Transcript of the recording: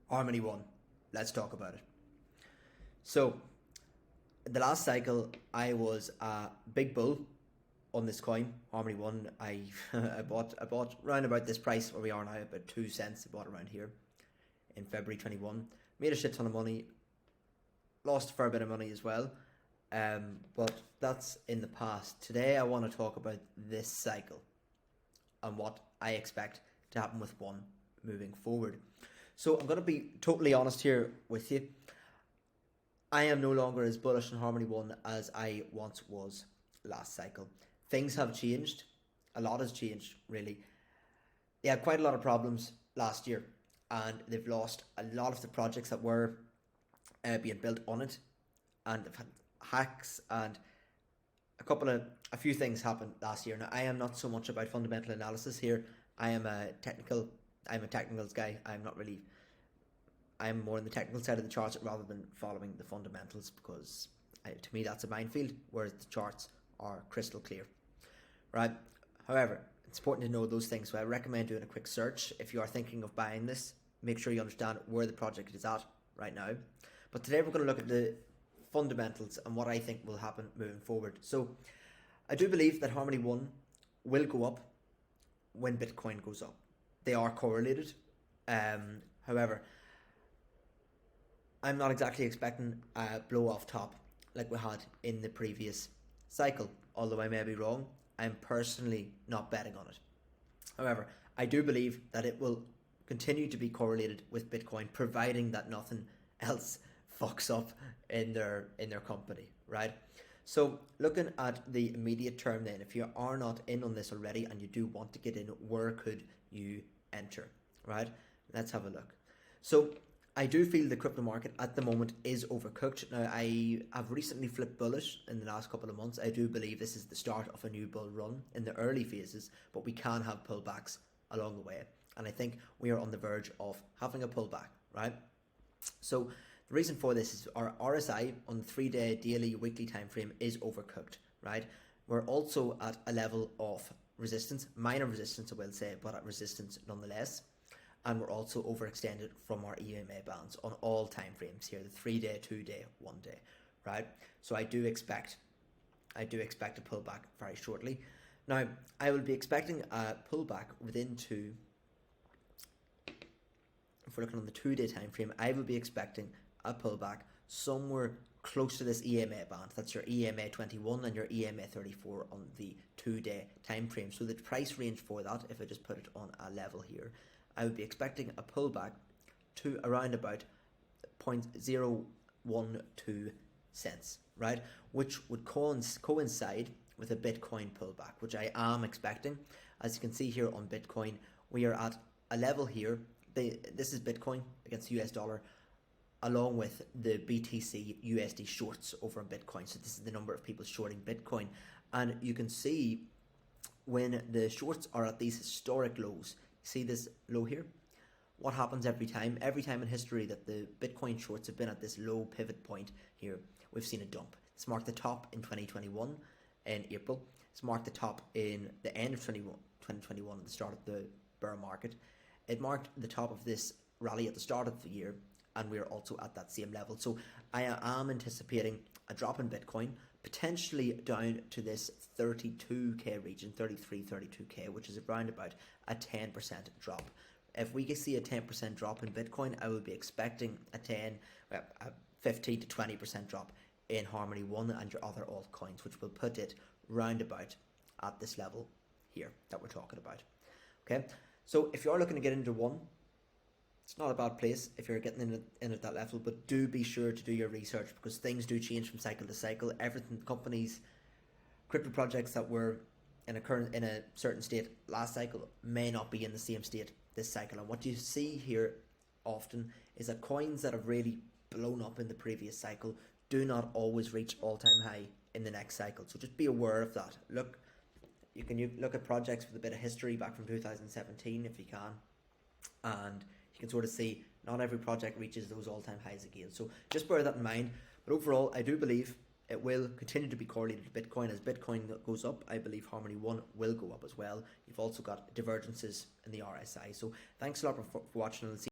Harmony One. Let's talk about it. So, the last cycle, I was a big bull on this coin, Harmony One. I I bought round about this price where we are now, about 2 cents. I bought around here in February 21. Made a shit ton of money, lost a fair bit of money as well. But that's in the past. Today, I want to talk about this cycle and what I expect to happen with one moving forward. So I'm going to be totally honest here with you. I am no longer as bullish on Harmony One as I once was last cycle. Things have changed. A lot has changed, really. They had quite a lot of problems last year, and they've lost a lot of the projects that were being built on it, and they've had hacks and a few things happened last year. Now I am not so much about fundamental analysis here. I am a technical. I'm a technicals guy. I'm more on the technical side of the charts rather than following the fundamentals because to me that's a minefield, whereas the charts are crystal clear, right? However, it's important to know those things, so I recommend doing a quick search if you are thinking of buying this. Make sure you understand where the project is at right now. But today we're going to look at the fundamentals and what I think will happen moving forward. So I do believe that Harmony One will go up when Bitcoin goes up. They are correlated. However, I'm not exactly expecting a blow off top like we had in the previous cycle. Although I may be wrong, I'm personally not betting on it. However, I do believe that it will continue to be correlated with Bitcoin, providing that nothing else fucks up in their company, right? So looking at the immediate term then, if you are not in on this already and you do want to get in, where could you enter, right? Let's have a look. So I do feel the crypto market at the moment is overcooked. Now, I have recently flipped bullish in the last couple of months. I do believe this is the start of a new bull run in the early phases, but we can have pullbacks along the way. And I think we are on the verge of having a pullback, right? So the reason for this is our RSI on the 3-day, daily, weekly time frame is overcooked, right? We're also at a level of resistance, minor resistance, I will say, but at resistance nonetheless. And we're also overextended from our EMA bands on all time frames here, the 3-day, 2-day, 1-day, right? So I do expect a pullback very shortly. Now, I will be expecting a pullback within if we're looking on the 2-day time frame, I will be expecting a pullback somewhere close to this EMA band. That's your EMA 21 and your EMA 34 on the 2-day time frame. So the price range for that, if I just put it on a level here, I would be expecting a pullback to around about 0.012 cents, right? Which would coincide with a Bitcoin pullback, which I am expecting. As you can see here on Bitcoin, we are at a level here. This is Bitcoin against the US dollar, along with the BTC USD shorts over on Bitcoin. So this is the number of people shorting Bitcoin. And you can see when the shorts are at these historic lows, see this low here? What happens every time? Every time in history that the Bitcoin shorts have been at this low pivot point here, we've seen a dump. It's marked the top in 2021 in April. It's marked the top in the end of 2021 at the start of the bear market. It marked the top of this rally at the start of the year, and we're also at that same level. So I am anticipating a drop in Bitcoin, potentially down to this 32k region, 33, 32k, which is around about a 10% drop. If we can see a 10% drop in Bitcoin, I will be expecting a 15 to 20% drop in Harmony One and your other altcoins, which will put it round about at this level here that we're talking about. Okay, so if you're looking to get into one, it's not a bad place if you're getting in at that level, but do be sure to do your research because things do change from cycle to cycle. Everything, companies, crypto projects that were in a certain state last cycle may not be in the same state this cycle. And what you see here often is that coins that have really blown up in the previous cycle do not always reach all-time high in the next cycle. So just be aware of that. You can look at projects with a bit of history back from 2017 if you can, and you can sort of see not every project reaches those all-time highs again. So just bear that in mind. But overall, I do believe it will continue to be correlated to Bitcoin. As Bitcoin goes up, I believe Harmony One will go up as well. You've also got divergences in the RSI. So thanks a lot for watching, and see